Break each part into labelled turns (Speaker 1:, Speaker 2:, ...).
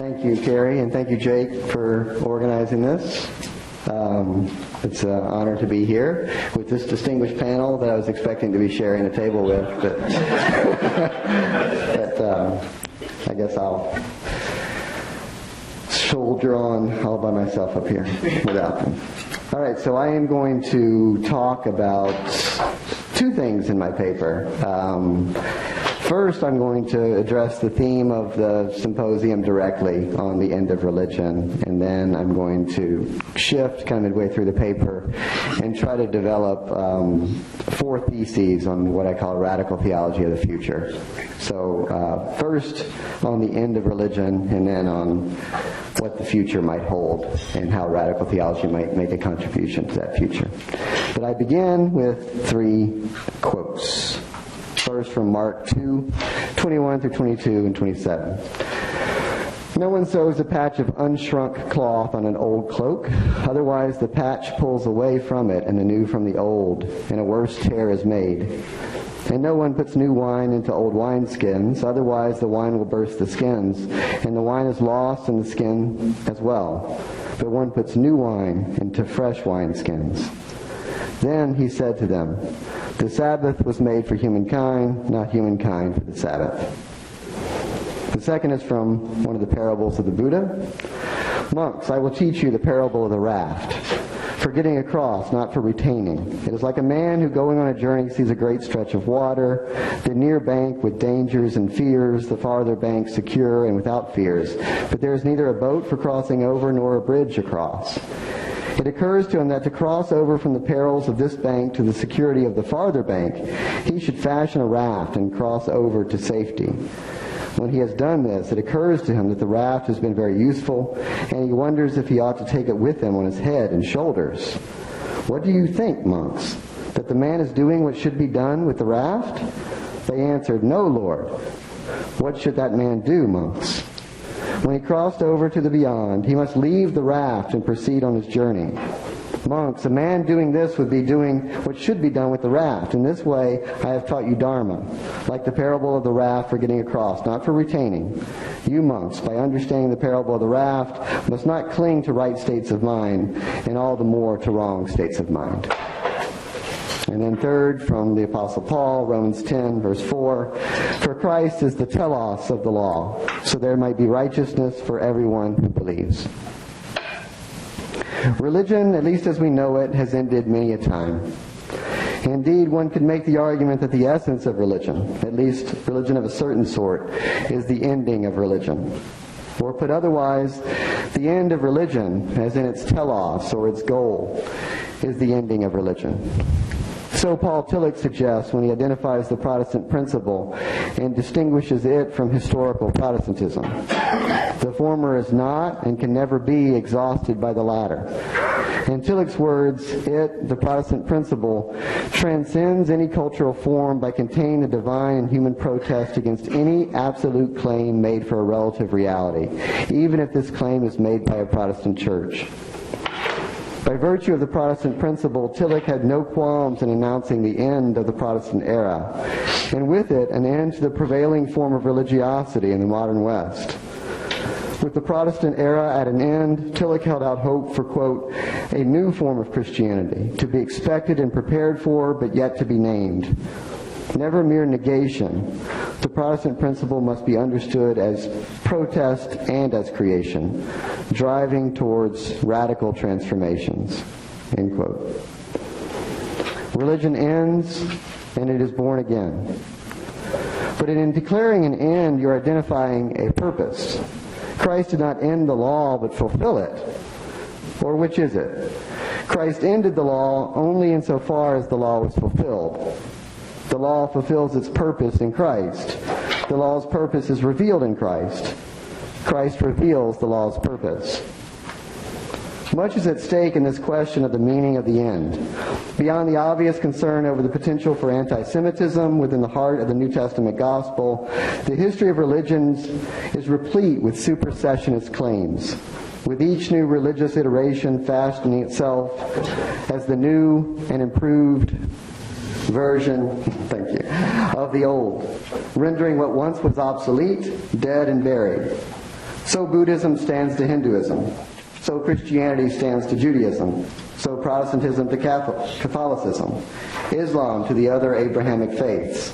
Speaker 1: Thank you, Carrie, and thank you, Jake, for organizing this. It's an honor to be here with this distinguished panel that I was expecting to be sharing a table with, but, I guess I'll soldier on all by myself up here without them. All right, so I am going to talk about two things in my paper. First, I'm going to address the theme of the symposium directly on the end of religion, and then I'm going to shift kind of midway through the paper and try to develop 4 theses on what I call radical theology of the future. So first on the end of religion, and then on what the future might hold and how radical theology might make a contribution to that future. But I begin with 3 quotes. First from Mark 2:21 through 22 and 27. No one sews a patch of unshrunk cloth on an old cloak, otherwise the patch pulls away from it and the new from the old, and a worse tear is made. And no one puts new wine into old wineskins, otherwise the wine will burst the skins, and the wine is lost in the skin as well. But one puts new wine into fresh wineskins. Then he said to them, the Sabbath was made for humankind, not humankind for the Sabbath. The second is from one of the parables of the Buddha. Monks, I will teach you the parable of the raft, for getting across, not for retaining. It is like a man who going on a journey sees a great stretch of water, the near bank with dangers and fears, the farther bank secure and without fears. But there is neither a boat for crossing over nor a bridge across. It occurs to him that to cross over from the perils of this bank to the security of the farther bank, he should fashion a raft and cross over to safety. When he has done this, it occurs to him that the raft has been very useful, and he wonders if he ought to take it with him on his head and shoulders. What do you think, monks? That the man is doing what should be done with the raft? They answered, No, Lord. What should that man do, monks? When he crossed over to the beyond, he must leave the raft and proceed on his journey. Monks, a man doing this would be doing what should be done with the raft. In this way, I have taught you Dharma, like the parable of the raft for getting across, not for retaining. You monks, by understanding the parable of the raft, must not cling to right states of mind, and all the more to wrong states of mind. And then third, from the Apostle Paul, Romans 10, verse 4, for Christ is the telos of the law, so there might be righteousness for everyone who believes. Religion, at least as we know it, has ended many a time. Indeed, one could make the argument that the essence of religion, at least religion of a certain sort, is the ending of religion. Or put otherwise, the end of religion, as in its telos or its goal, is the ending of religion. So Paul Tillich suggests when he identifies the Protestant principle and distinguishes it from historical Protestantism. The former is not and can never be exhausted by the latter. In Tillich's words, the Protestant principle, transcends any cultural form by containing the divine and human protest against any absolute claim made for a relative reality, even if this claim is made by a Protestant church. By virtue of the Protestant principle, Tillich had no qualms in announcing the end of the Protestant era, and with it, an end to the prevailing form of religiosity in the modern West. With the Protestant era at an end, Tillich held out hope for, quote, a new form of Christianity, to be expected and prepared for, but yet to be named. Never mere negation. The Protestant principle must be understood as protest and as creation, driving towards radical transformations. End quote. Religion ends, and it is born again. But in declaring an end, you're identifying a purpose. Christ did not end the law, but fulfill it. Or which is it? Christ ended the law only insofar as the law was fulfilled. The law fulfills its purpose in Christ. The law's purpose is revealed in Christ. Christ reveals the law's purpose. Much is at stake in this question of the meaning of the end. Beyond the obvious concern over the potential for anti-Semitism within the heart of the New Testament gospel, the history of religions is replete with supersessionist claims, with each new religious iteration fashioning itself as the new and improved version, of the old, rendering what once was obsolete, dead, and buried. So Buddhism stands to Hinduism. So Christianity stands to Judaism. So Protestantism to Catholicism. Islam to the other Abrahamic faiths.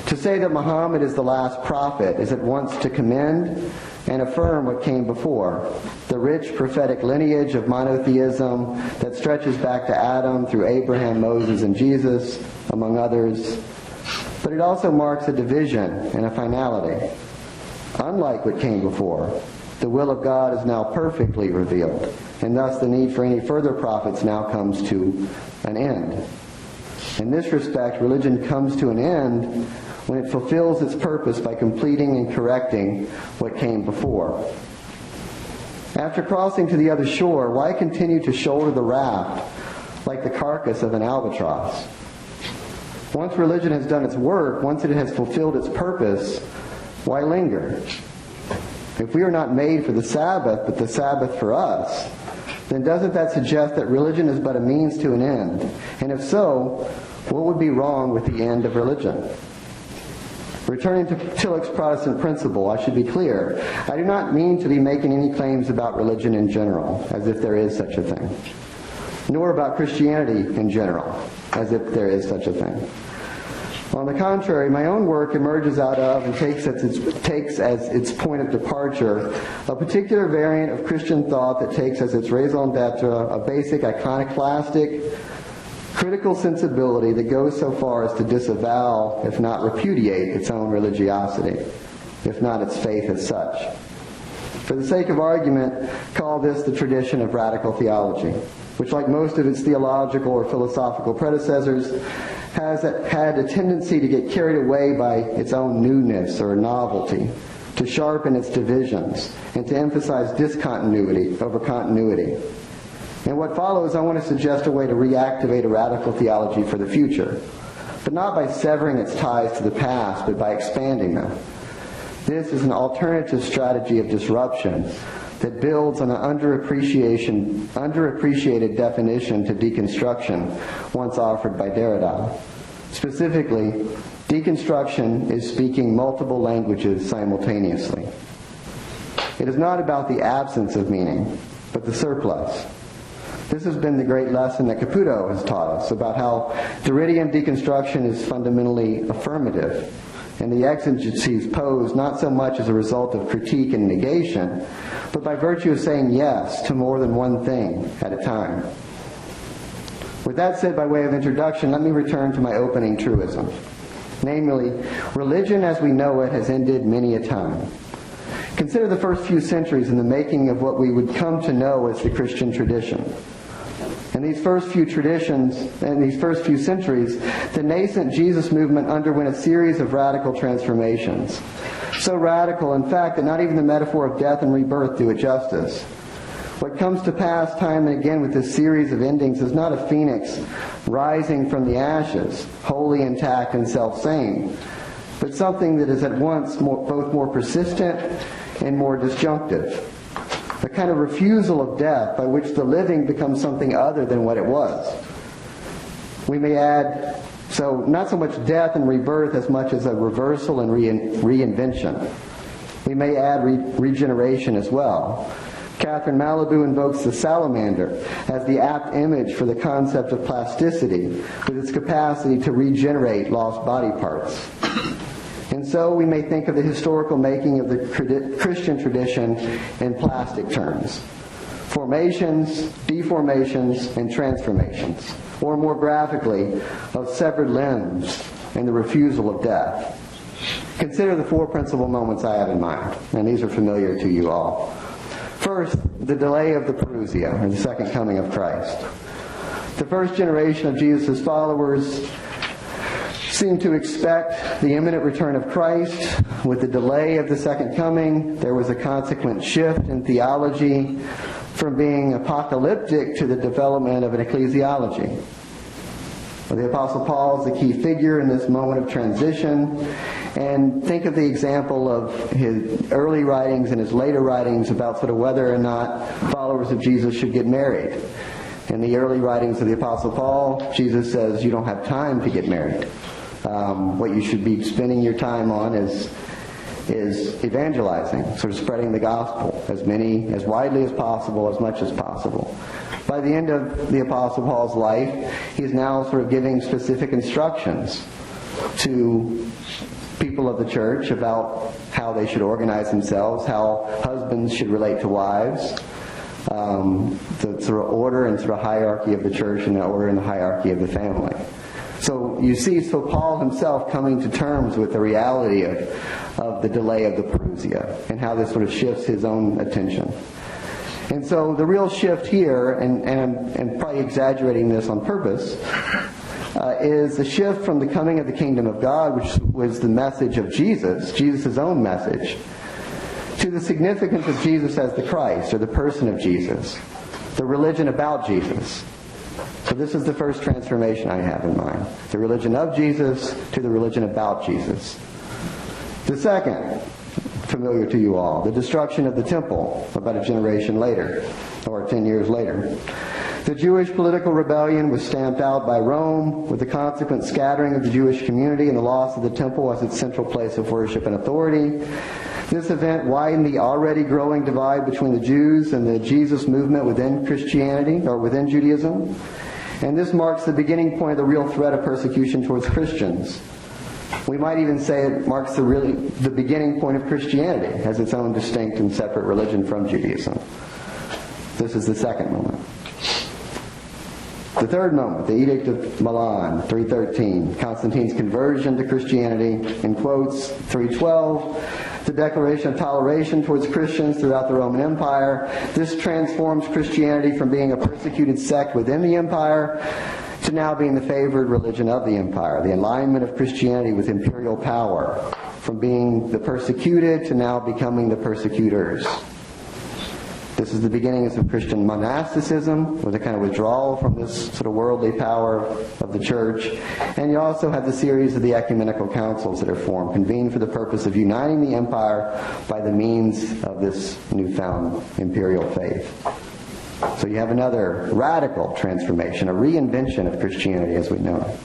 Speaker 1: To say that Muhammad is the last prophet is at once to commend and affirm what came before, the rich prophetic lineage of monotheism that stretches back to Adam through Abraham, Moses, and Jesus, among others. But it also marks a division and a finality. Unlike what came before, the will of God is now perfectly revealed, and thus the need for any further prophets now comes to an end. In this respect, religion comes to an end when it fulfills its purpose by completing and correcting what came before. After crossing to the other shore, why continue to shoulder the raft like the carcass of an albatross? Once religion has done its work, once it has fulfilled its purpose, why linger? If we are not made for the Sabbath, but the Sabbath for us, then doesn't that suggest that religion is but a means to an end? And if so, what would be wrong with the end of religion? Returning to Tillich's Protestant principle, I should be clear. I do not mean to be making any claims about religion in general, as if there is such a thing, nor about Christianity in general, as if there is such a thing. On the contrary, my own work emerges out of and takes as its point of departure a particular variant of Christian thought that takes as its raison d'etre a basic iconoclastic, critical sensibility that goes so far as to disavow, if not repudiate, its own religiosity, if not its faith as such. For the sake of argument, call this the tradition of radical theology, which, like most of its theological or philosophical predecessors, has had a tendency to get carried away by its own newness or novelty, to sharpen its divisions, and to emphasize discontinuity over continuity. In what follows, I want to suggest a way to reactivate a radical theology for the future, but not by severing its ties to the past, but by expanding them. This is an alternative strategy of disruption that builds on an underappreciated definition to deconstruction once offered by Derrida. Specifically, deconstruction is speaking multiple languages simultaneously. It is not about the absence of meaning, but the surplus. This has been the great lesson that Caputo has taught us about how Derridian deconstruction is fundamentally affirmative, and the exigencies posed not so much as a result of critique and negation, but by virtue of saying yes to more than one thing at a time. With that said, by way of introduction, let me return to my opening truism. Namely, religion as we know it has ended many a time. Consider the first few centuries in the making of what we would come to know as the Christian tradition. In these first few centuries, the nascent Jesus movement underwent a series of radical transformations. So radical, in fact, that not even the metaphor of death and rebirth do it justice. What comes to pass time and again with this series of endings is not a phoenix rising from the ashes, wholly intact and self-same, but something that is at once both more persistent and more disjunctive. A kind of refusal of death by which the living becomes something other than what it was. We may add, so not so much death and rebirth as much as a reversal and reinvention. We may add regeneration as well. Catherine Malibu invokes the salamander as the apt image for the concept of plasticity, with its capacity to regenerate lost body parts. And so we may think of the historical making of the Christian tradition in plastic terms. Formations, deformations, and transformations. Or more graphically, of severed limbs and the refusal of death. Consider the four principal moments I have in mind, and these are familiar to you all. First, the delay of the parousia, or the second coming of Christ. The first generation of Jesus' followers seemed to expect the imminent return of Christ. With the delay of the second coming, there was a consequent shift in theology from being apocalyptic to the development of an ecclesiology. The Apostle Paul is the key figure in this moment of transition. And think of the example of his early writings and his later writings about sort of whether or not followers of Jesus should get married. In the early writings of the Apostle Paul, Jesus says you don't have time to get married. What you should be spending your time on is is evangelizing, sort of spreading the gospel as widely as possible, as much as possible. By the end of the Apostle Paul's life, he's now sort of giving specific instructions to people of the church about how they should organize themselves, how husbands should relate to wives, the sort of order and sort of hierarchy of the church and the order and the hierarchy of the family. So you see, Paul himself coming to terms with the reality of the delay of the Parousia and how this sort of shifts his own attention. And so the real shift here, and I'm probably exaggerating this on purpose, is the shift from the coming of the kingdom of God, which was the message of Jesus' own message, to the significance of Jesus as the Christ, or the person of Jesus, the religion about Jesus. So this is the first transformation I have in mind. The religion of Jesus to the religion about Jesus. The second, familiar to you all, the destruction of the temple about a generation later, or 10 years later. The Jewish political rebellion was stamped out by Rome, with the consequent scattering of the Jewish community and the loss of the temple as its central place of worship and authority. This event widened the already growing divide between the Jews and the Jesus movement within Christianity, or within Judaism. And this marks the beginning point of the real threat of persecution towards Christians. We might even say it marks the beginning point of Christianity as its own distinct and separate religion from Judaism. This is the second moment. The third moment, the Edict of Milan, 313, Constantine's conversion to Christianity, in quotes, 312, the declaration of toleration towards Christians throughout the Roman Empire. This transforms Christianity from being a persecuted sect within the empire to now being the favored religion of the empire. The alignment of Christianity with imperial power, from being the persecuted to now becoming the persecutors. This is the beginnings of Christian monasticism, with a kind of withdrawal from this sort of worldly power of the church. And you also have the series of the ecumenical councils that are formed, convened for the purpose of uniting the empire by the means of this newfound imperial faith. So you have another radical transformation, a reinvention of Christianity as we know it.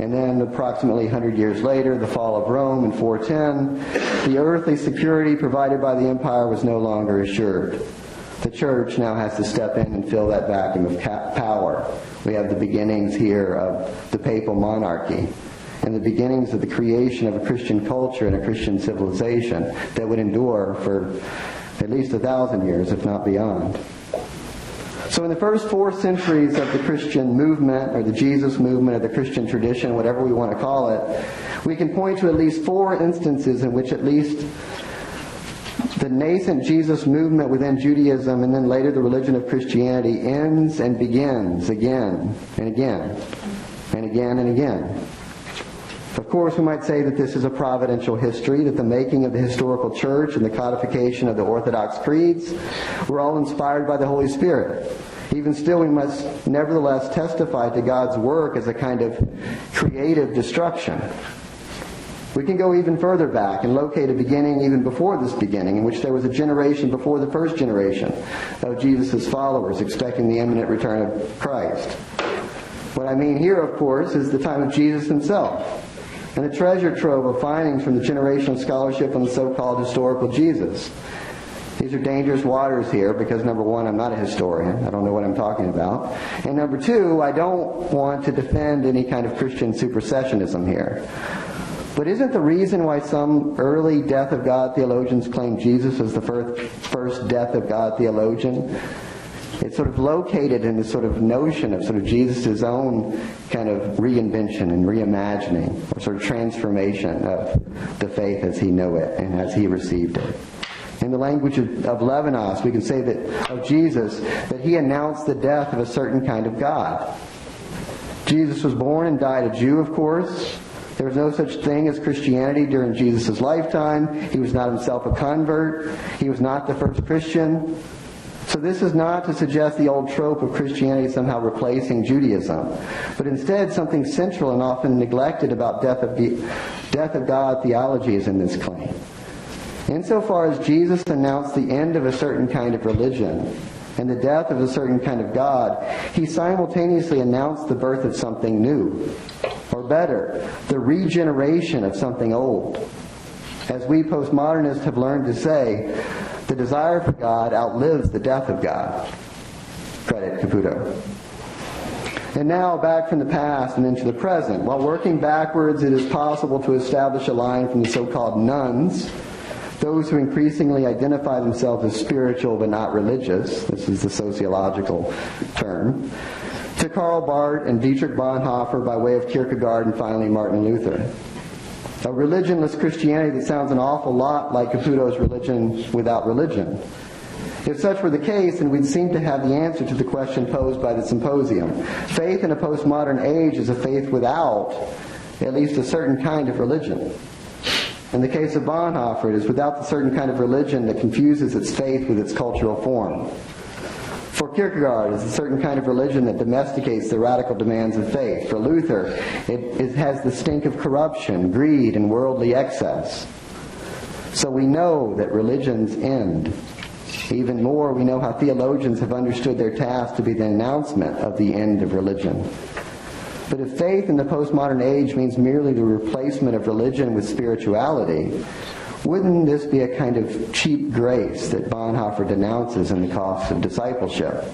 Speaker 1: And then approximately 100 years later, the fall of Rome in 410, the earthly security provided by the empire was no longer assured. The church now has to step in and fill that vacuum of power. We have the beginnings here of the papal monarchy and the beginnings of the creation of a Christian culture and a Christian civilization that would endure for at least 1,000 years, if not beyond. So in the first 4 centuries of the Christian movement, or the Jesus movement, or the Christian tradition, whatever we want to call it, we can point to at least 4 instances in which at least the nascent Jesus movement within Judaism, and then later the religion of Christianity, ends and begins again and again and again and again. Of course, we might say that this is a providential history, that the making of the historical church and the codification of the Orthodox creeds were all inspired by the Holy Spirit. Even still, we must nevertheless testify to God's work as a kind of creative destruction. We can go even further back and locate a beginning even before this beginning, in which there was a generation before the first generation of Jesus' followers expecting the imminent return of Christ. What I mean here, of course, is the time of Jesus himself, and a treasure trove of findings from the generational scholarship on the so-called historical Jesus. These are dangerous waters here because, number one, I'm not a historian. I don't know what I'm talking about. And number two, I don't want to defend any kind of Christian supersessionism here. But isn't the reason why some early death of God theologians claim Jesus as the first death of God theologian? It's sort of located in this sort of notion of sort of Jesus' own kind of reinvention and reimagining, or sort of transformation of the faith as he knew it and as he received it. In the language of Levinas, we can say that of Jesus, that he announced the death of a certain kind of God. Jesus was born and died a Jew, of course. There was no such thing as Christianity during Jesus' lifetime. He was not himself a convert. He was not the first Christian. So this is not to suggest the old trope of Christianity somehow replacing Judaism, but instead something central and often neglected about death of God theology is in this claim. Insofar as Jesus announced the end of a certain kind of religion and the death of a certain kind of God, he simultaneously announced the birth of something new, or better, the regeneration of something old. As we postmodernists have learned to say, the desire for God outlives the death of God. Credit Caputo. And now back from the past and into the present. While working backwards, it is possible to establish a line from the so-called nones, those who increasingly identify themselves as spiritual but not religious. This is the sociological term. To Karl Barth and Dietrich Bonhoeffer by way of Kierkegaard and finally Martin Luther. A religionless Christianity that sounds an awful lot like Caputo's religion without religion. If such were the case, then we'd seem to have the answer to the question posed by the symposium. Faith in a postmodern age is a faith without at least a certain kind of religion. In the case of Bonhoeffer, it is without the certain kind of religion that confuses its faith with its cultural form. For Kierkegaard, it's a certain kind of religion that domesticates the radical demands of faith. For Luther, it has the stink of corruption, greed, and worldly excess. So we know that religions end. Even more, we know how theologians have understood their task to be the announcement of the end of religion. But if faith in the postmodern age means merely the replacement of religion with spirituality, wouldn't this be a kind of cheap grace that Bonhoeffer denounces in the cost of discipleship?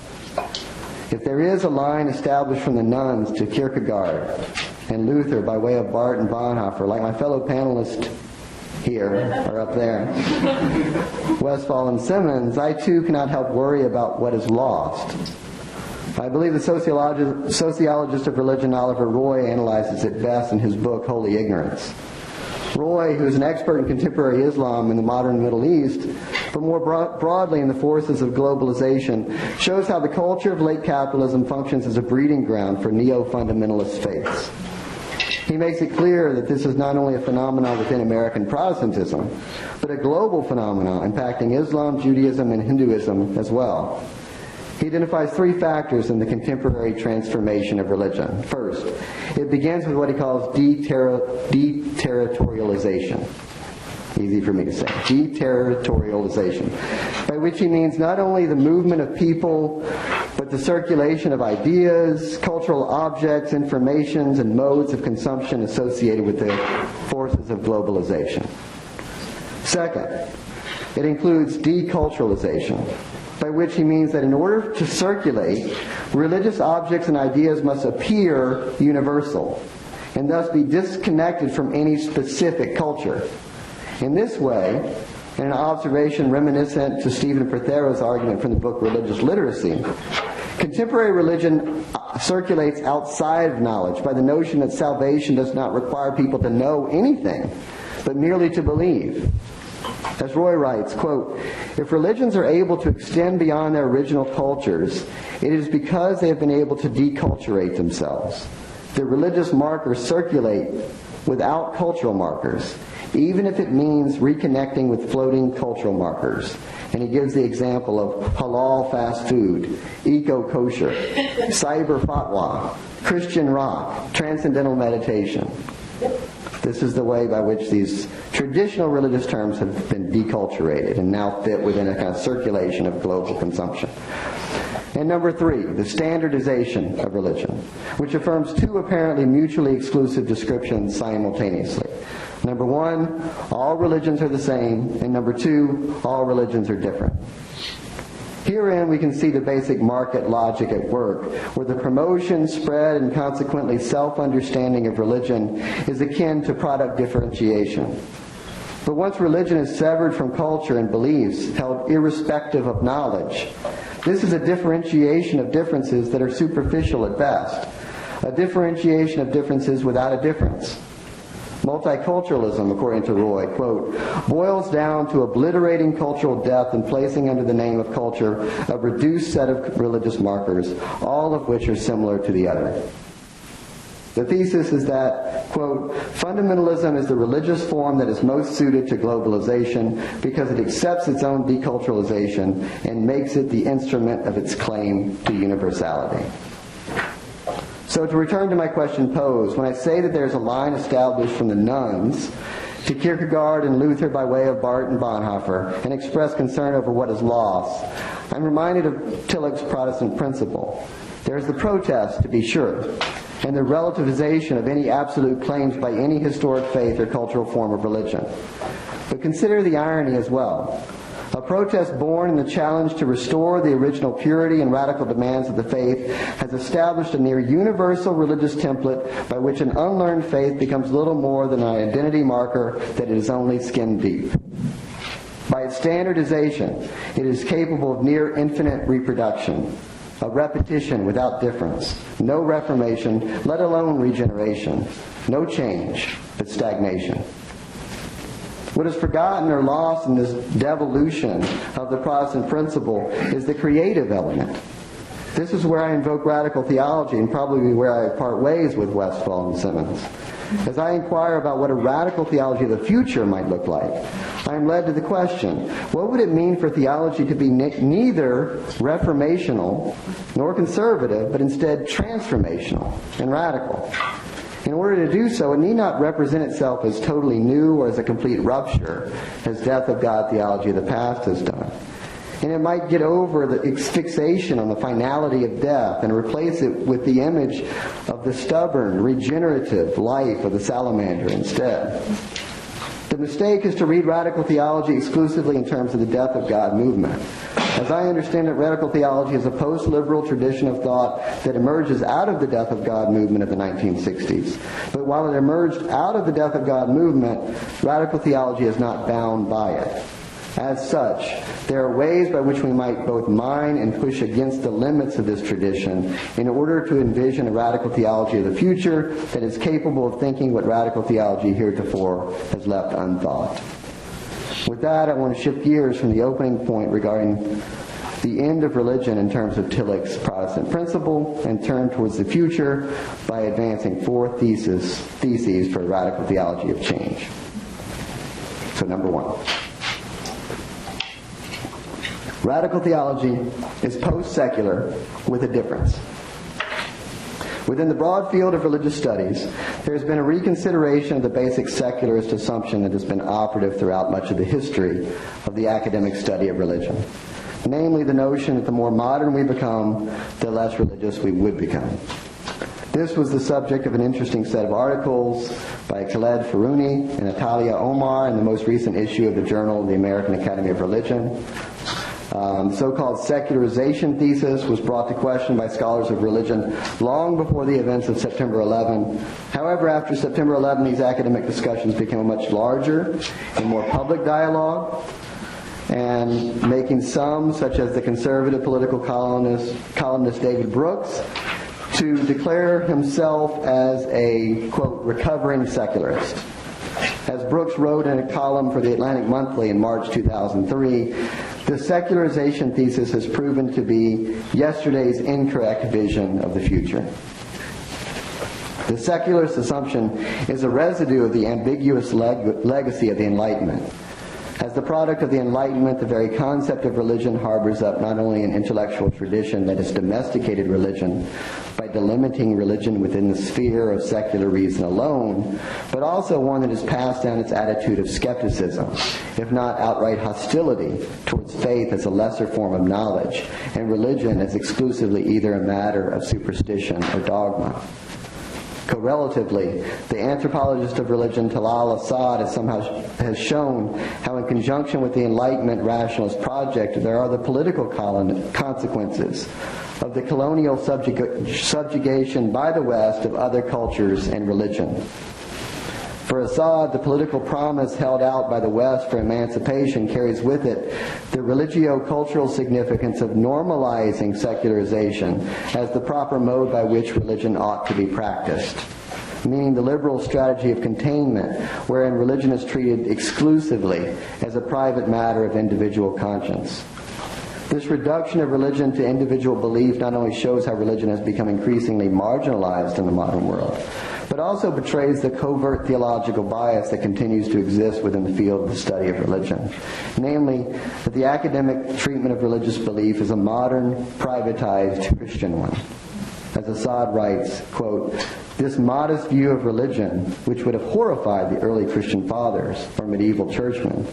Speaker 1: If there is a line established from the nuns to Kierkegaard and Luther by way of Barth and Bonhoeffer, like my fellow panelists here or up there, Westphal and Simmons, I too cannot help worry about what is lost. I believe the sociologist of religion Oliver Roy analyzes it best in his book Holy Ignorance. Roy, who is an expert in contemporary Islam in the modern Middle East, but more broadly in the forces of globalization, shows how the culture of late capitalism functions as a breeding ground for neo-fundamentalist faiths. He makes it clear that this is not only a phenomenon within American Protestantism, but a global phenomenon impacting Islam, Judaism, and Hinduism as well. He identifies three factors in the contemporary transformation of religion. First, it begins with what he calls deterritorialization. Easy for me to say. Deterritorialization. By which he means not only the movement of people, but the circulation of ideas, cultural objects, informations, and modes of consumption associated with the forces of globalization. Second, it includes deculturalization, by which he means that in order to circulate, religious objects and ideas must appear universal, and thus be disconnected from any specific culture. In this way, in an observation reminiscent to Stephen Prothero's argument from the book Religious Literacy, contemporary religion circulates outside of knowledge by the notion that salvation does not require people to know anything, but merely to believe. As Roy writes, quote, if religions are able to extend beyond their original cultures, it is because they have been able to deculturate themselves. The religious markers circulate without cultural markers, even if it means reconnecting with floating cultural markers. And he gives the example of halal fast food, eco-kosher, cyber fatwa, Christian rock, transcendental meditation. This is the way by which these traditional religious terms have been deculturated and now fit within a kind of circulation of global consumption. And number three, the standardization of religion, which affirms two apparently mutually exclusive descriptions simultaneously. Number one, all religions are the same, and number two, all religions are different. Herein we can see the basic market logic at work, where the promotion, spread, and consequently self-understanding of religion is akin to product differentiation. But once religion is severed from culture and beliefs, held irrespective of knowledge, this is a differentiation of differences that are superficial at best, a differentiation of differences without a difference. Multiculturalism, according to Roy, quote, boils down to obliterating cultural depth and placing under the name of culture a reduced set of religious markers, all of which are similar to the other. The thesis is that, quote, fundamentalism is the religious form that is most suited to globalization because it accepts its own deculturalization and makes it the instrument of its claim to universality. So to return to my question posed, when I say that there's a line established from the nuns to Kierkegaard and Luther by way of Barth and Bonhoeffer and express concern over what is lost, I'm reminded of Tillich's Protestant principle. There's the protest, to be sure, and the relativization of any absolute claims by any historic faith or cultural form of religion. But consider the irony as well. A protest born in the challenge to restore the original purity and radical demands of the faith has established a near universal religious template by which an unlearned faith becomes little more than an identity marker that is only skin deep. By its standardization, it is capable of near infinite reproduction, a repetition without difference, no reformation, let alone regeneration, no change, but stagnation. What is forgotten or lost in this devolution of the Protestant principle is the creative element. This is where I invoke radical theology, and probably where I part ways with Westphal and Simmons. As I inquire about what a radical theology of the future might look like, I am led to the question, what would it mean for theology to be neither reformational nor conservative, but instead transformational and radical? In order to do so, it need not represent itself as totally new or as a complete rupture, as death of God theology of the past has done. And it might get over its fixation on the finality of death and replace it with the image of the stubborn, regenerative life of the salamander instead. The mistake is to read radical theology exclusively in terms of the death of God movement. As I understand it, radical theology is a post-liberal tradition of thought that emerges out of the death of God movement of the 1960s. But while it emerged out of the death of God movement, radical theology is not bound by it. As such, there are ways by which we might both mine and push against the limits of this tradition in order to envision a radical theology of the future that is capable of thinking what radical theology heretofore has left unthought. With that, I want to shift gears from the opening point regarding the end of religion in terms of Tillich's Protestant principle and turn towards the future by advancing four theses for radical theology of change. So number one. Radical theology is post-secular with a difference. Within the broad field of religious studies, there has been a reconsideration of the basic secularist assumption that has been operative throughout much of the history of the academic study of religion. Namely, the notion that the more modern we become, the less religious we would become. This was the subject of an interesting set of articles by Khaled Farouni and Natalia Omar in the most recent issue of the Journal of the American Academy of Religion. The so-called secularization thesis was brought to question by scholars of religion long before the events of September 11. However, after September 11, these academic discussions became a much larger and more public dialogue, and making some, such as the conservative political columnist David Brooks, to declare himself as a, quote, recovering secularist. As Brooks wrote in a column for the Atlantic Monthly in March 2003, the secularization thesis has proven to be yesterday's incorrect vision of the future. The secularist assumption is a residue of the ambiguous legacy of the Enlightenment. As the product of the Enlightenment, the very concept of religion harbors up not only an intellectual tradition that has domesticated religion by delimiting religion within the sphere of secular reason alone, but also one that has passed down its attitude of skepticism, if not outright hostility, towards faith as a lesser form of knowledge, and religion as exclusively either a matter of superstition or dogma. Correlatively, the anthropologist of religion Talal Assad has shown how in conjunction with the Enlightenment rationalist project there are the political consequences of the colonial subjugation by the West of other cultures and religion. For Assad, the political promise held out by the West for emancipation carries with it the religio-cultural significance of normalizing secularization as the proper mode by which religion ought to be practiced, meaning the liberal strategy of containment, wherein religion is treated exclusively as a private matter of individual conscience. This reduction of religion to individual belief not only shows how religion has become increasingly marginalized in the modern world, but also betrays the covert theological bias that continues to exist within the field of the study of religion. Namely, that the academic treatment of religious belief is a modern, privatized Christian one. As Assad writes, quote, "This modest view of religion, which would have horrified the early Christian fathers or medieval churchmen,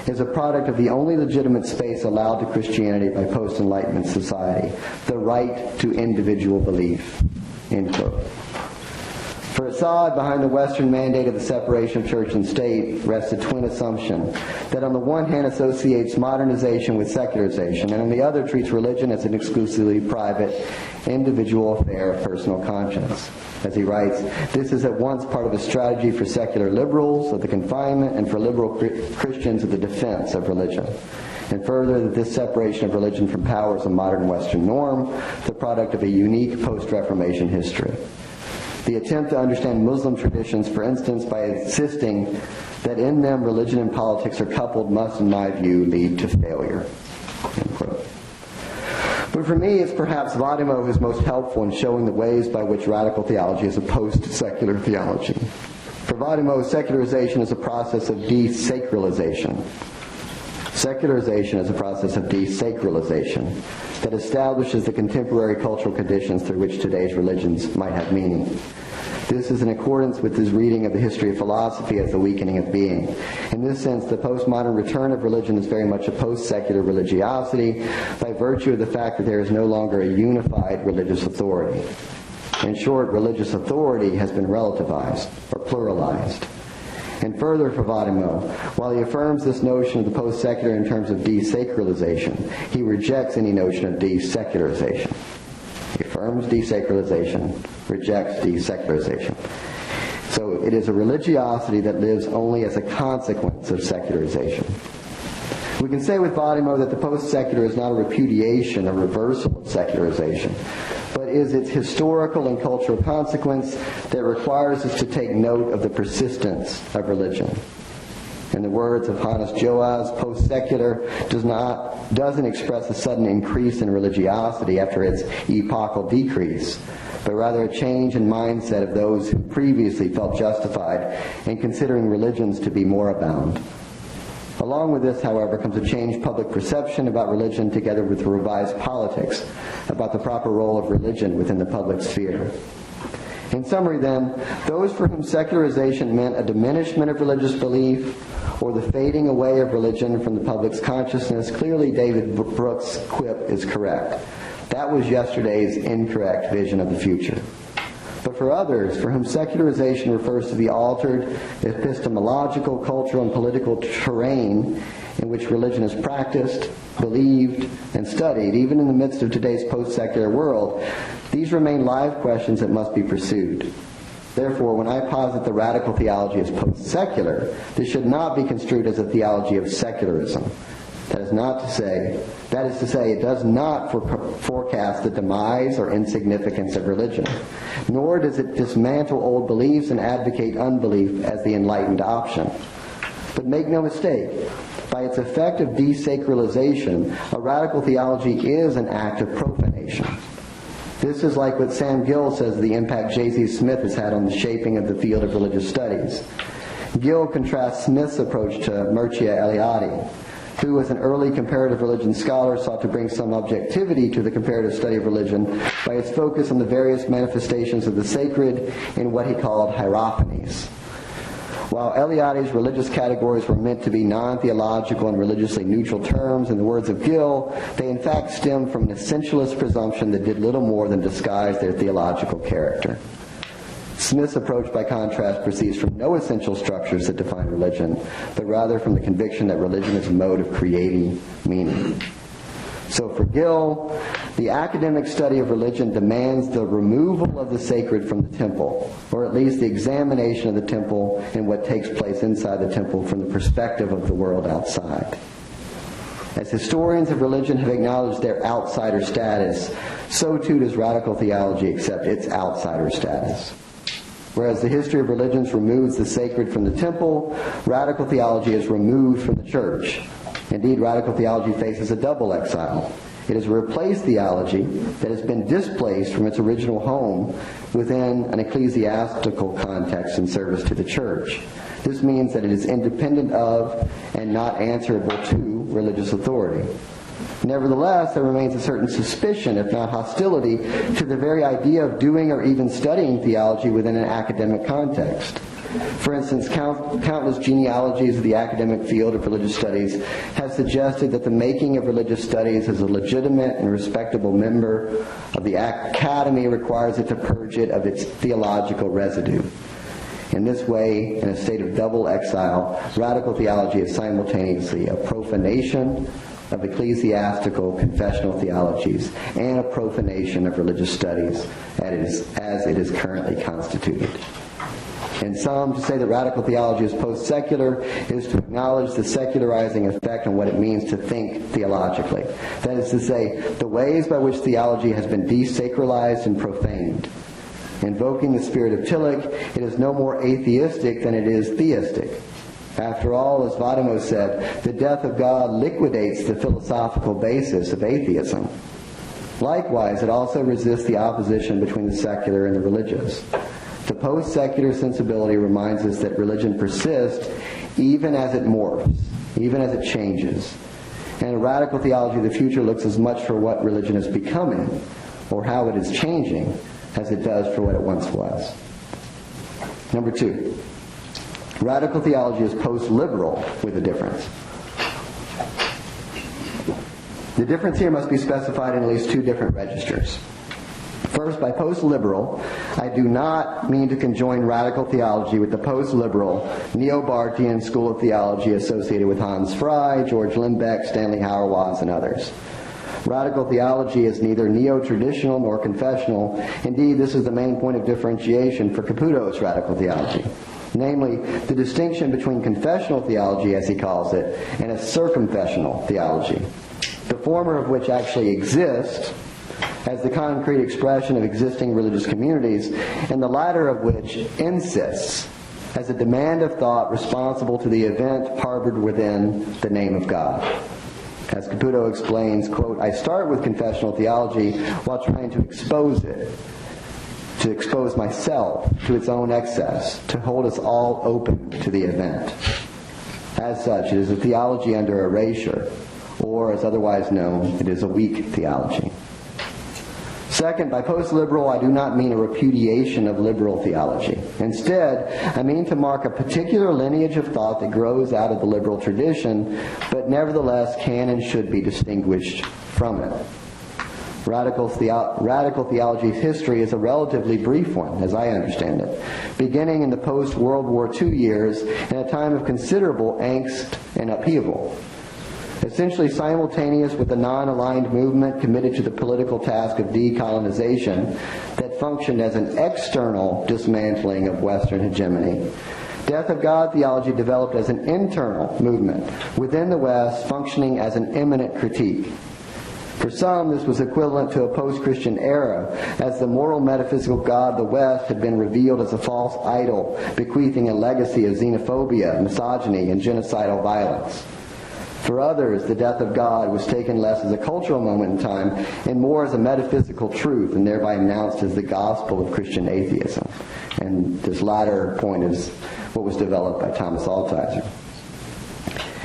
Speaker 1: is a product of the only legitimate space allowed to Christianity by post-Enlightenment society, the right to individual belief." End quote. For Assad, behind the Western mandate of the separation of church and state, rests a twin assumption that on the one hand associates modernization with secularization, and on the other treats religion as an exclusively private, individual affair of personal conscience. As he writes, this is at once part of a strategy for secular liberals of the confinement and for liberal Christians of the defense of religion. And further, that this separation of religion from power is a modern Western norm, the product of a unique post-Reformation history. The attempt to understand Muslim traditions, for instance, by insisting that in them religion and politics are coupled, must, in my view, lead to failure. End quote. But for me, it's perhaps Vadimo who's most helpful in showing the ways by which radical theology is opposed to secular theology. For Vadimo, secularization is a process of desacralization. Secularization is a process of desacralization that establishes the contemporary cultural conditions through which today's religions might have meaning. This is in accordance with his reading of the history of philosophy as the weakening of being. In this sense, the postmodern return of religion is very much a post-secular religiosity by virtue of the fact that there is no longer a unified religious authority. In short, religious authority has been relativized or pluralized. And further, for Vadimo, while he affirms this notion of the post-secular in terms of desacralization, he rejects any notion of desecularization. He affirms desacralization, rejects desecularization. So it is a religiosity that lives only as a consequence of secularization. We can say with Vadimo that the post-secular is not a repudiation or reversal of secularization, but is its historical and cultural consequence that requires us to take note of the persistence of religion. In the words of Hannes Joas, post-secular doesn't express a sudden increase in religiosity after its epochal decrease, but rather a change in mindset of those who previously felt justified in considering religions to be morabound. Along with this, however, comes a changed public perception about religion together with revised politics about the proper role of religion within the public sphere. In summary, then, those for whom secularization meant a diminishment of religious belief or the fading away of religion from the public's consciousness, clearly David Brooks' quip is correct. That was yesterday's incorrect vision of the future. But for others, for whom secularization refers to the altered epistemological, cultural, and political terrain in which religion is practiced, believed, and studied, even in the midst of today's post-secular world, these remain live questions that must be pursued. Therefore, when I posit the radical theology as post-secular, this should not be construed as a theology of secularism. That is to say, it does not forecast the demise or insignificance of religion, nor does it dismantle old beliefs and advocate unbelief as the enlightened option. But make no mistake, by its effect of desacralization, a radical theology is an act of profanation. This is like what Sam Gill says the impact J.C. Smith has had on the shaping of the field of religious studies. Gill contrasts Smith's approach to Mircea Eliade, who, as an early comparative religion scholar, sought to bring some objectivity to the comparative study of religion by its focus on the various manifestations of the sacred in what he called hierophanies. While Eliade's religious categories were meant to be non-theological and religiously neutral terms, in the words of Gill, they in fact stem from an essentialist presumption that did little more than disguise their theological character. Smith's approach, by contrast, proceeds from no essential structures that define religion, but rather from the conviction that religion is a mode of creating meaning. So for Gill, the academic study of religion demands the removal of the sacred from the temple, or at least the examination of the temple and what takes place inside the temple from the perspective of the world outside. As historians of religion have acknowledged their outsider status, so too does radical theology accept its outsider status. Whereas the history of religions removes the sacred from the temple, radical theology is removed from the church. Indeed, radical theology faces a double exile. It has replaced theology that has been displaced from its original home within an ecclesiastical context in service to the church. This means that it is independent of and not answerable to religious authority. Nevertheless, there remains a certain suspicion, if not hostility, to the very idea of doing or even studying theology within an academic context. For instance, countless genealogies of the academic field of religious studies have suggested that the making of religious studies as a legitimate and respectable member of the academy requires it to purge it of its theological residue. In this way, in a state of double exile, radical theology is simultaneously a profanation of ecclesiastical confessional theologies and a profanation of religious studies as it is currently constituted. In sum, to say that radical theology is post-secular is to acknowledge the secularizing effect on what it means to think theologically. That is to say, the ways by which theology has been desacralized and profaned. Invoking the spirit of Tillich, it is no more atheistic than it is theistic. After all, as Vadimo said, the death of God liquidates the philosophical basis of atheism. Likewise, it also resists the opposition between the secular and the religious. The post-secular sensibility reminds us that religion persists even as it morphs, even as it changes. And in radical theology, the future looks as much for what religion is becoming, or how it is changing, as it does for what it once was. Number 2. Radical theology is post-liberal with a difference. The difference here must be specified in at least 2 different registers. First, by post-liberal, I do not mean to conjoin radical theology with the post-liberal, neo-Barthian school of theology associated with Hans Frey, George Limbeck, Stanley Hauerwas, and others. Radical theology is neither neo-traditional nor confessional. Indeed, this is the main point of differentiation for Caputo's radical theology. Namely, the distinction between confessional theology, as he calls it, and a circumfessional theology. The former of which actually exists as the concrete expression of existing religious communities, and the latter of which insists as a demand of thought responsible to the event harbored within the name of God. As Caputo explains, quote, I start with confessional theology while trying to expose it, to expose myself to its own excess, to hold us all open to the event. As such, it is a theology under erasure, or as otherwise known, it is a weak theology. Second, by post-liberal, I do not mean a repudiation of liberal theology. Instead, I mean to mark a particular lineage of thought that grows out of the liberal tradition, but nevertheless can and should be distinguished from it. Radical theology's history is a relatively brief one, as I understand it, beginning in the post-World War II years in a time of considerable angst and upheaval. Essentially simultaneous with the non-aligned movement committed to the political task of decolonization that functioned as an external dismantling of Western hegemony, Death of God theology developed as an internal movement within the West, functioning as an immanent critique. For some, this was equivalent to a post-Christian era, as the moral metaphysical God of the West had been revealed as a false idol, bequeathing a legacy of xenophobia, misogyny, and genocidal violence. For others, the death of God was taken less as a cultural moment in time and more as a metaphysical truth, and thereby announced as the gospel of Christian atheism. And this latter point is what was developed by Thomas Altizer.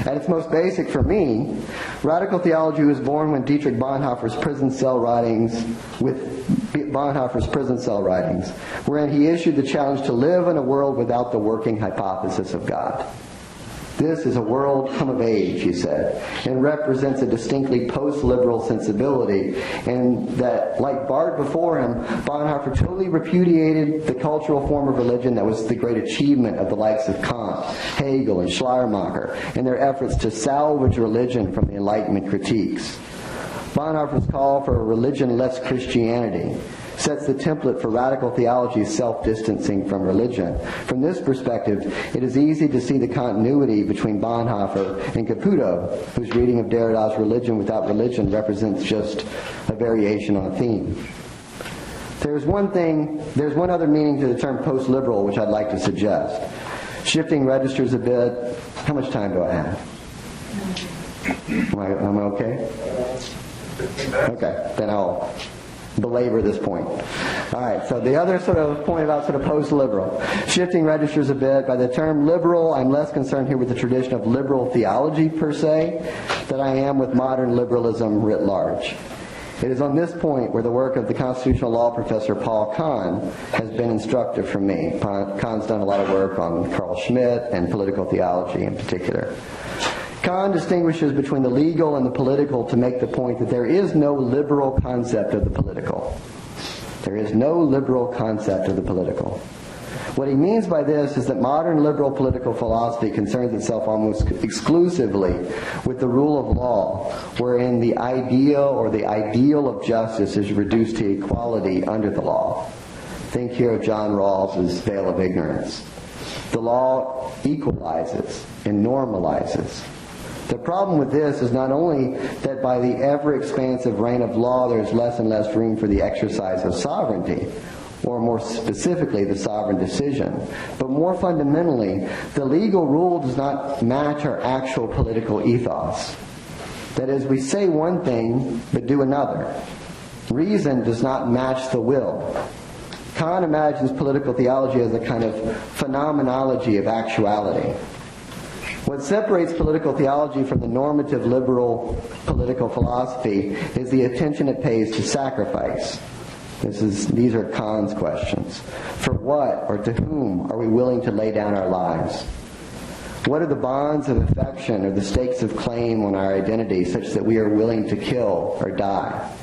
Speaker 1: At its most basic for me, radical theology was born when Dietrich Bonhoeffer's prison cell writings, wherein he issued the challenge to live in a world without the working hypothesis of God. This is a world come of age, he said, and represents a distinctly post-liberal sensibility, and that, like Barth before him, Bonhoeffer totally repudiated the cultural form of religion that was the great achievement of the likes of Kant, Hegel, and Schleiermacher, in their efforts to salvage religion from the Enlightenment critiques. Bonhoeffer's call for a religion-less Christianity sets the template for radical theology's self-distancing from religion. From this perspective, it is easy to see the continuity between Bonhoeffer and Caputo, whose reading of Derrida's Religion Without Religion represents just a variation on a theme. There's one other meaning to the term post-liberal which I'd like to suggest. Shifting registers a bit. How much time do I have? Am I okay? Okay, then I'll belabor this point. All right, so the other sort of point about sort of post-liberal. Shifting registers a bit. By the term liberal, I'm less concerned here with the tradition of liberal theology per se than I am with modern liberalism writ large. It is on this point where the work of the constitutional law professor Paul Kahn has been instructive for me. Kahn's done a lot of work on Carl Schmitt and political theology in particular. Kahn distinguishes between the legal and the political to make the point that there is no liberal concept of the political. There is no liberal concept of the political. What he means by this is that modern liberal political philosophy concerns itself almost exclusively with the rule of law, wherein the idea or the ideal of justice is reduced to equality under the law. Think here of John Rawls's veil of ignorance. The law equalizes and normalizes. The problem with this is not only that by the ever-expansive reign of law there's less and less room for the exercise of sovereignty, or more specifically, the sovereign decision. But more fundamentally, the legal rule does not match our actual political ethos. That is, we say one thing, but do another. Reason does not match the will. Kahn imagines political theology as a kind of phenomenology of actuality. What separates political theology from the normative liberal political philosophy is the attention it pays to sacrifice. These are Kahn's questions. For what or to whom are we willing to lay down our lives? What are the bonds of affection or the stakes of claim on our identity such that we are willing to kill or die?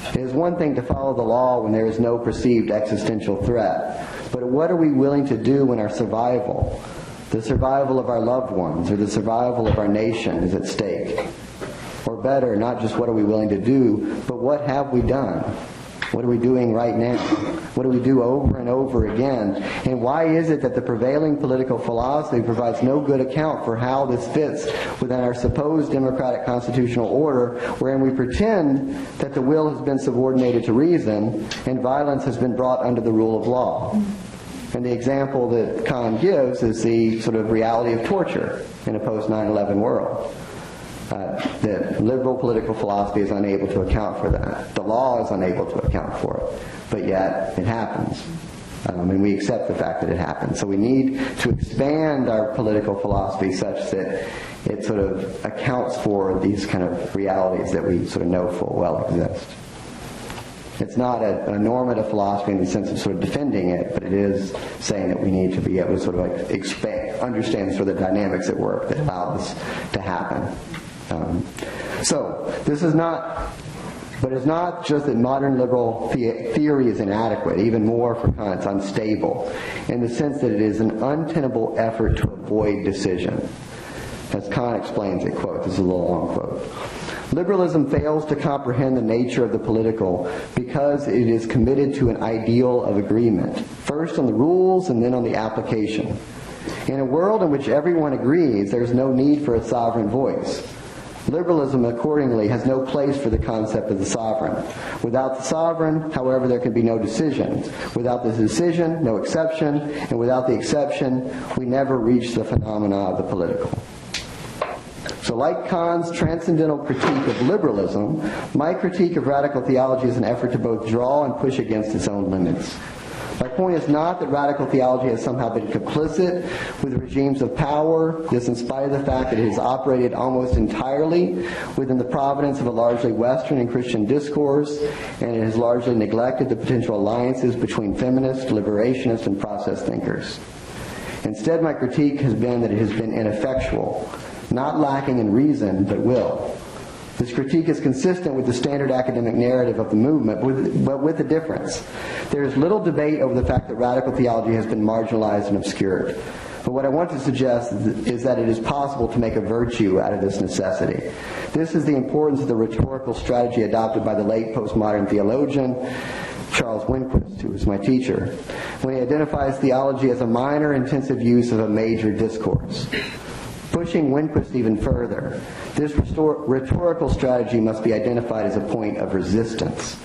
Speaker 1: It is one thing to follow the law when there is no perceived existential threat, but what are we willing to do when our survival, the survival of our loved ones, or the survival of our nation is at stake? Or better, not just what are we willing to do, but what have we done? What are we doing right now? What do we do over and over again? And why is it that the prevailing political philosophy provides no good account for how this fits within our supposed democratic constitutional order, wherein we pretend that the will has been subordinated to reason and violence has been brought under the rule of law? And the example that Kahn gives is the sort of reality of torture in a post-9/11 world. The liberal political philosophy is unable to account for that. The law is unable to account for it. But yet, it happens. And we accept the fact that it happens. So we need to expand our political philosophy such that it sort of accounts for these kind of realities that we sort of know full well exist. It's not a normative philosophy in the sense of sort of defending it, but it is saying that we need to be able to sort of like understand sort of the dynamics at work that allow this to happen. So this is not, but it's not just that modern liberal theory is inadequate. Even more for Kant, it's unstable in the sense that it is an untenable effort to avoid decision. As Kant explains it, quote, this is a little long quote. Liberalism fails to comprehend the nature of the political because it is committed to an ideal of agreement, first on the rules and then on the application. In a world in which everyone agrees, there is no need for a sovereign voice. Liberalism, accordingly, has no place for the concept of the sovereign. Without the sovereign, however, there can be no decision. Without the decision, no exception. And without the exception, we never reach the phenomena of the political. So like Kant's transcendental critique of liberalism, my critique of radical theology is an effort to both draw and push against its own limits. My point is not that radical theology has somehow been complicit with regimes of power, this in spite of the fact that it has operated almost entirely within the providence of a largely Western and Christian discourse, and it has largely neglected the potential alliances between feminists, liberationists, and process thinkers. Instead, my critique has been that it has been ineffectual, not lacking in reason, but will. This critique is consistent with the standard academic narrative of the movement, but with a difference. There is little debate over the fact that radical theology has been marginalized and obscured. But what I want to suggest is that it is possible to make a virtue out of this necessity. This is the importance of the rhetorical strategy adopted by the late postmodern theologian Charles Winquist, who was my teacher, when he identifies theology as a minor intensive use of a major discourse. Pushing Winquist even further, this rhetorical strategy must be identified as a point of resistance.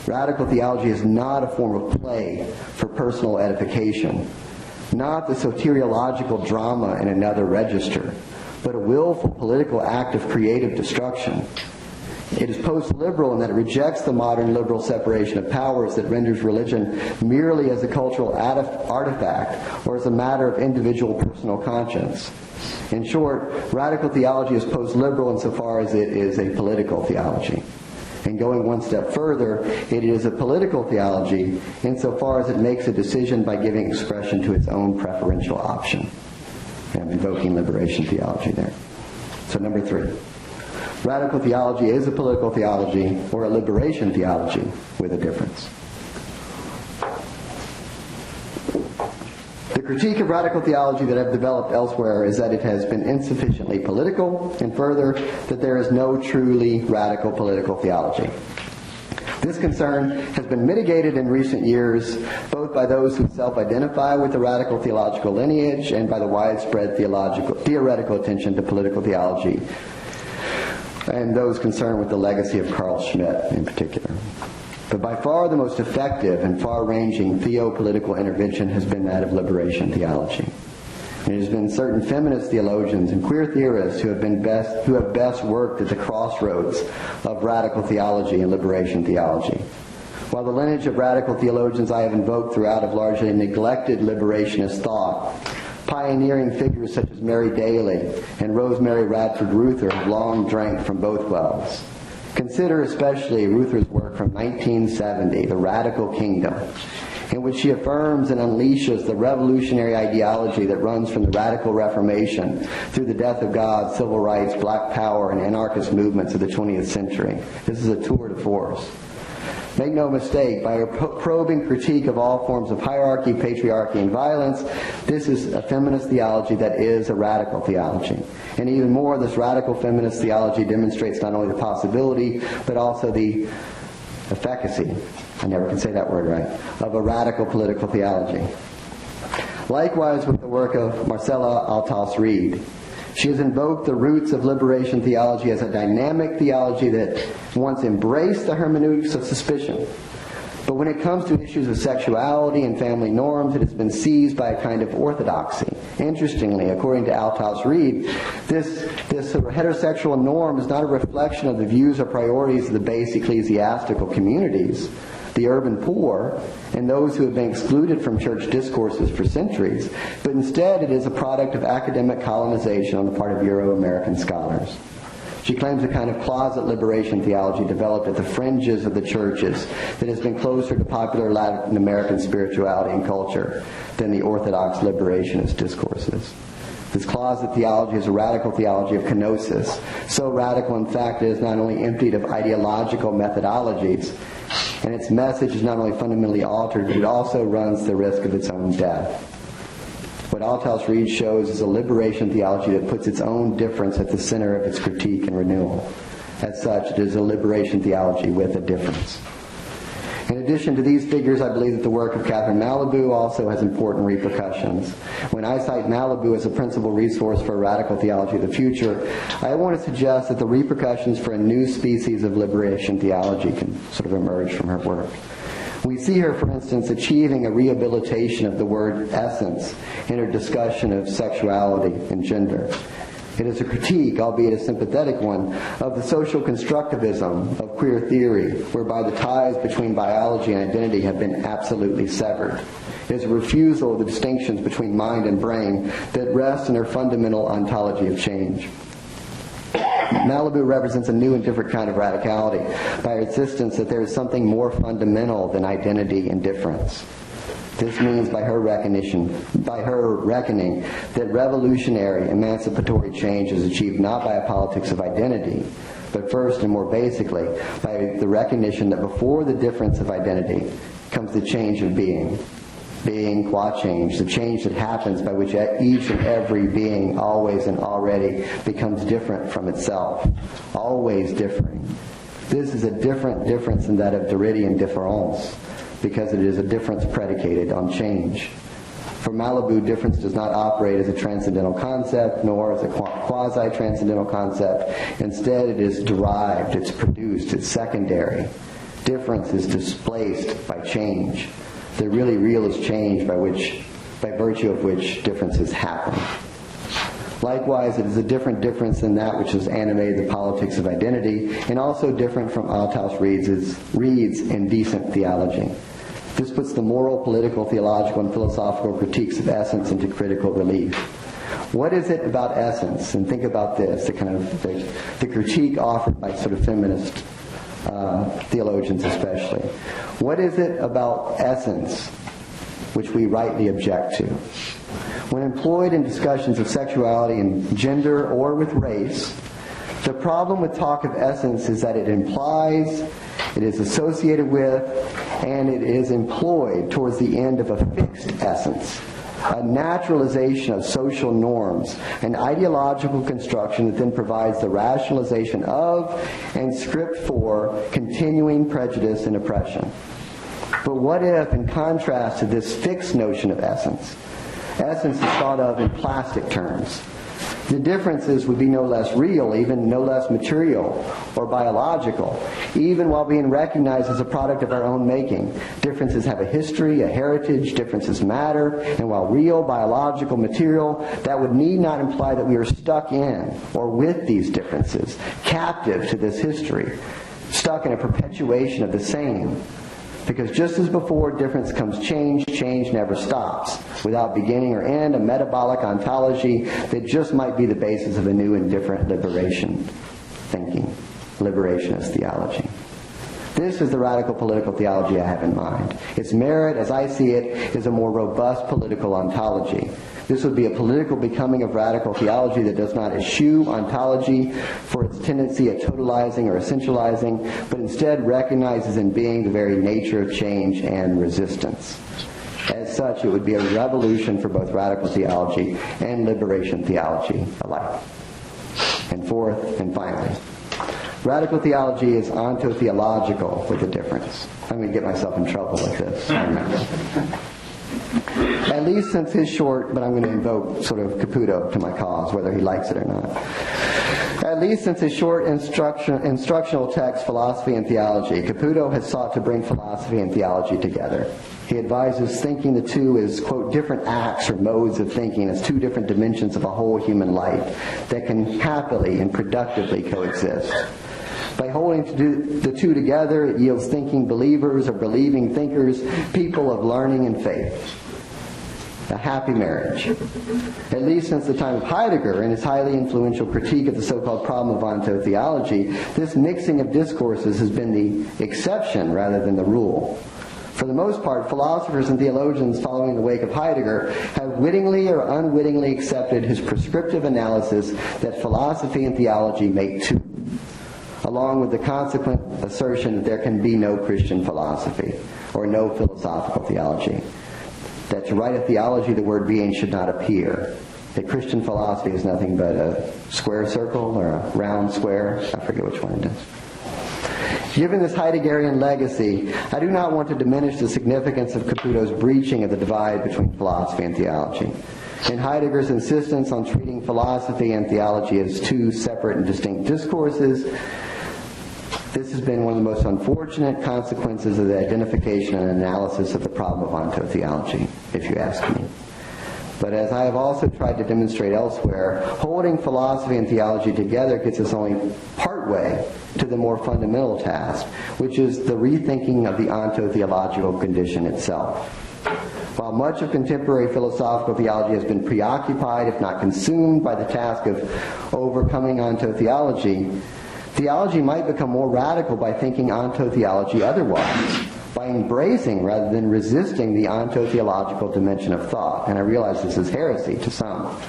Speaker 1: Radical theology is not a form of play for personal edification, not the soteriological drama in another register, but a willful political act of creative destruction. It is post-liberal in that it rejects the modern liberal separation of powers that renders religion merely as a cultural artifact or as a matter of individual personal conscience. In short, radical theology is post-liberal insofar as it is a political theology. And going one step further, it is a political theology insofar as it makes a decision by giving expression to its own preferential option. I'm invoking liberation theology there. So number 3. Radical theology is a political theology or a liberation theology with a difference. The critique of radical theology that I've developed elsewhere is that it has been insufficiently political, and further, that there is no truly radical political theology. This concern has been mitigated in recent years, both by those who self-identify with the radical theological lineage and by the widespread theoretical attention to political theology, and those concerned with the legacy of Carl Schmitt in particular. But by far the most effective and far-ranging theopolitical intervention has been that of liberation theology. It has been certain feminist theologians and queer theorists who have best worked at the crossroads of radical theology and liberation theology. While the lineage of radical theologians I have invoked throughout have largely neglected liberationist thought, pioneering figures such as Mary Daly and Rosemary Radford Ruther have long drank from both wells. Consider especially Ruther's work from 1970, The Radical Kingdom, in which she affirms and unleashes the revolutionary ideology that runs from the Radical Reformation through the death of God, civil rights, black power, and anarchist movements of the 20th century. This is a tour de force. Make no mistake, by her probing critique of all forms of hierarchy, patriarchy, and violence, this is a feminist theology that is a radical theology. And even more, this radical feminist theology demonstrates not only the possibility, but also the efficacy, I never can say that word right, of a radical political theology. Likewise with the work of Marcella Althaus Reed. She has invoked the roots of liberation theology as a dynamic theology that once embraced the hermeneutics of suspicion. But when it comes to issues of sexuality and family norms, it has been seized by a kind of orthodoxy. Interestingly, according to Althaus Reed, this heterosexual norm is not a reflection of the views or priorities of the base ecclesiastical communities, the urban poor, and those who have been excluded from church discourses for centuries, but instead it is a product of academic colonization on the part of Euro-American scholars. She claims a kind of closet liberation theology developed at the fringes of the churches that has been closer to popular Latin American spirituality and culture than the orthodox liberationist discourses. This closet theology is a radical theology of kenosis, so radical in fact it is not only emptied of ideological methodologies, and its message is not only fundamentally altered, but it also runs the risk of its own death. What Althaus Reed shows is a liberation theology that puts its own difference at the center of its critique and renewal. As such, it is a liberation theology with a difference. In addition to these figures, I believe that the work of Catherine Malibu also has important repercussions. When I cite Malibu as a principal resource for radical theology of the future, I want to suggest that the repercussions for a new species of liberation theology can sort of emerge from her work. We see her, for instance, achieving a rehabilitation of the word essence in her discussion of sexuality and gender. It is a critique, albeit a sympathetic one, of the social constructivism of queer theory, whereby the ties between biology and identity have been absolutely severed. It is a refusal of the distinctions between mind and brain that rest in her fundamental ontology of change. Malibu represents a new and different kind of radicality by her insistence that there is something more fundamental than identity and difference. This means by her reckoning that revolutionary emancipatory change is achieved not by a politics of identity, but first and more basically by the recognition that before the difference of identity comes the change of being. Being qua change, the change that happens by which each and every being always and already becomes different from itself, always differing. This is a different difference than that of Derridian difference, because it is a difference predicated on change. For Malibu, difference does not operate as a transcendental concept, nor as a quasi-transcendental concept. Instead, it is derived, it's produced, it's secondary. Difference is displaced by change. The really real is change by virtue of which differences happen. Likewise, it is a different difference than that which has animated the politics of identity, and also different from Althaus Reed's indecent theology. This puts the moral, political, theological, and philosophical critiques of essence into critical relief. What is it about essence? And think about this, the critique offered by sort of feminist theologians especially. What is it about essence which we rightly object to? When employed in discussions of sexuality and gender or with race, the problem with talk of essence is that it implies, it is associated with, and it is employed towards the end of a fixed essence, a naturalization of social norms, an ideological construction that then provides the rationalization of and script for continuing prejudice and oppression. But what if, in contrast to this fixed notion of essence, essence is thought of in plastic terms? The differences would be no less real, even no less material or biological, even while being recognized as a product of our own making. Differences have a history, a heritage, differences matter, and while real, biological, material, that would need not imply that we are stuck in or with these differences, captive to this history, stuck in a perpetuation of the same. Because just as before difference comes change, change never stops. Without beginning or end, a metabolic ontology that just might be the basis of a new and different liberation thinking, liberationist theology. This is the radical political theology I have in mind. Its merit, as I see it, is a more robust political ontology. This would be a political becoming of radical theology that does not eschew ontology for its tendency at totalizing or essentializing, but instead recognizes in being the very nature of change and resistance. As such, it would be a revolution for both radical theology and liberation theology alike. And fourth, and finally, radical theology is ontotheological with a difference. I'm going to get myself in trouble with this, I remember. At least since his short, but I'm going to invoke sort of Caputo to my cause, whether he likes it or not. At least since his short instructional text, Philosophy and Theology, Caputo has sought to bring philosophy and theology together. He advises thinking the two as, quote, different acts or modes of thinking as two different dimensions of a whole human life that can happily and productively coexist. By holding the two together, it yields thinking believers or believing thinkers, people of learning and faith. A happy marriage. At least since the time of Heidegger and his highly influential critique of the so-called problem of ontotheology, this mixing of discourses has been the exception rather than the rule. For the most part, philosophers and theologians following the wake of Heidegger have wittingly or unwittingly accepted his prescriptive analysis that philosophy and theology make two, along with the consequent assertion that there can be no Christian philosophy or no philosophical theology. That to write a theology, the word being should not appear. That Christian philosophy is nothing but a square circle or a round square. I forget which one it is. Given this Heideggerian legacy, I do not want to diminish the significance of Caputo's breaching of the divide between philosophy and theology. In Heidegger's insistence on treating philosophy and theology as two separate and distinct discourses, this has been one of the most unfortunate consequences of the identification and analysis of the problem of ontotheology, if you ask me. But as I have also tried to demonstrate elsewhere, holding philosophy and theology together gets us only partway to the more fundamental task, which is the rethinking of the ontotheological condition itself. While much of contemporary philosophical theology has been preoccupied, if not consumed, by the task of overcoming ontotheology, theology might become more radical by thinking ontotheology otherwise, by embracing rather than resisting the ontotheological dimension of thought. And I realize this is heresy to some.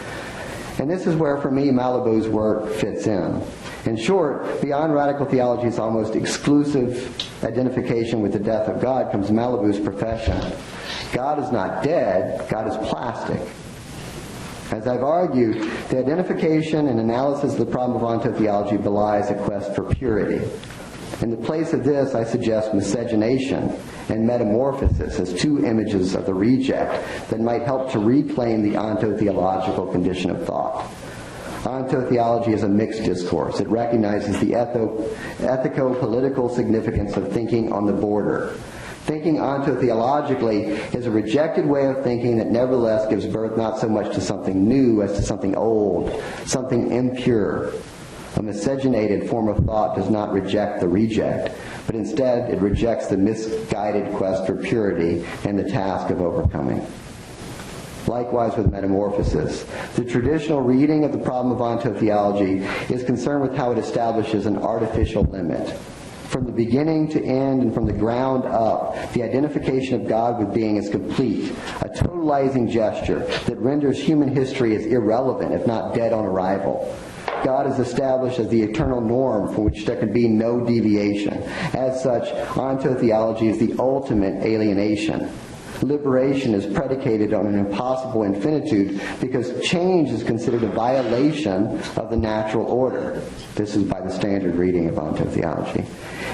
Speaker 1: And this is where, for me, Malibu's work fits in. In short, beyond radical theology's almost exclusive identification with the death of God comes Malibu's profession. God is not dead, God is plastic. As I've argued, the identification and analysis of the problem of ontotheology belies a quest for purity. In the place of this, I suggest miscegenation and metamorphosis as two images of the reject that might help to reclaim the ontotheological condition of thought. Ontotheology is a mixed discourse. It recognizes the ethico-political significance of thinking on the border. Thinking ontotheologically is a rejected way of thinking that nevertheless gives birth not so much to something new as to something old, something impure. A miscegenated form of thought does not reject the reject, but instead it rejects the misguided quest for purity and the task of overcoming. Likewise with metamorphosis. The traditional reading of the problem of ontotheology is concerned with how it establishes an artificial limit. From the beginning to end and from the ground up, the identification of God with being is complete, a totalizing gesture that renders human history as irrelevant, if not dead on arrival. God is established as the eternal norm from which there can be no deviation. As such, ontotheology is the ultimate alienation. Liberation is predicated on an impossible infinitude because change is considered a violation of the natural order. This is by the standard reading of ontotheology.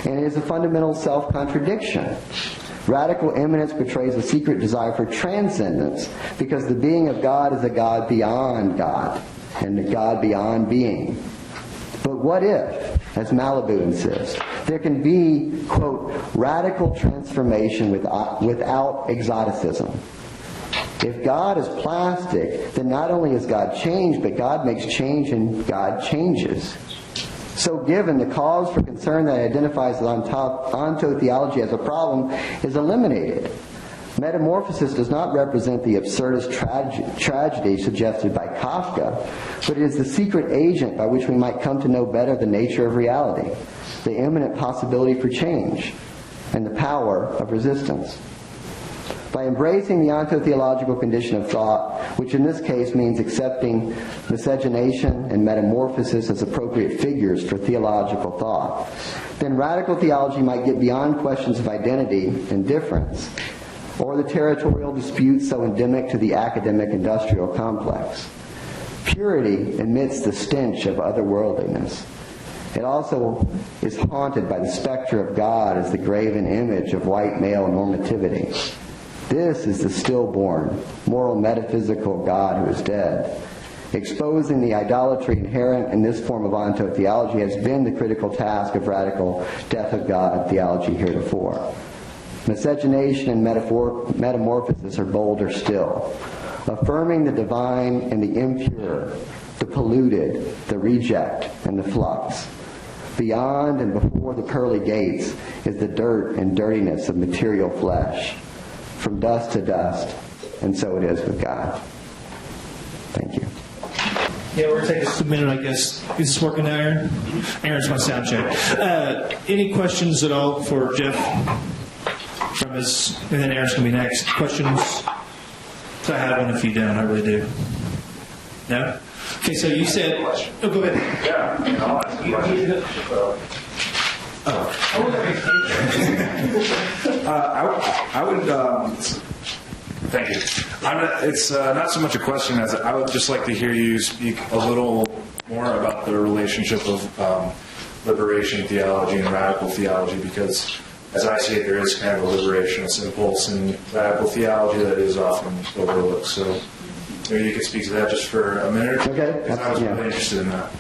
Speaker 1: And it is a fundamental self-contradiction. Radical immanence betrays a secret desire for transcendence because the being of God is a God beyond God and a God beyond being. But what if, as Malibu insists, there can be, quote, radical transformation without exoticism? If God is plastic, then not only is God changed, but God makes change and God changes. So given, the cause for concern that identifies ontotheology as a problem is eliminated. Metamorphosis does not represent the absurdist tragedy suggested by Kafka, but it is the secret agent by which we might come to know better the nature of reality, the imminent possibility for change, and the power of resistance. By embracing the ontotheological condition of thought, which in this case means accepting miscegenation and metamorphosis as appropriate figures for theological thought, then radical theology might get beyond questions of identity and difference, or the territorial disputes so endemic to the academic-industrial complex. Purity emits the stench of otherworldliness. It also is haunted by the specter of God as the graven image of white male normativity. This is the stillborn, moral metaphysical God who is dead. Exposing the idolatry inherent in this form of ontotheology has been the critical task of radical death of God theology heretofore. Miscegenation and metamorphosis are bolder still, affirming the divine and the impure, the polluted, the reject, and the flux. Beyond and before the pearly gates is the dirt and dirtiness of material flesh, from dust to dust, and so it is with God. Thank you.
Speaker 2: Yeah, we're going to take just a minute, I guess. Is this working now, Aaron? Aaron's my sound check. Any questions at all for Jeff? From his, and then Aaron's going to be next. Questions? So I have one if you don't. I really do. No? Okay, so you said... Oh, go ahead.
Speaker 3: Yeah, I'll ask a question. I would... Thank you. It's not so much a question as I would just like to hear you speak a little more about the relationship of liberation theology and radical theology, because as I see it, there is kind of a liberationist impulse in radical theology that is often overlooked. So maybe you could speak to that just for a minute.
Speaker 1: Okay.
Speaker 3: Because I was really interested in that.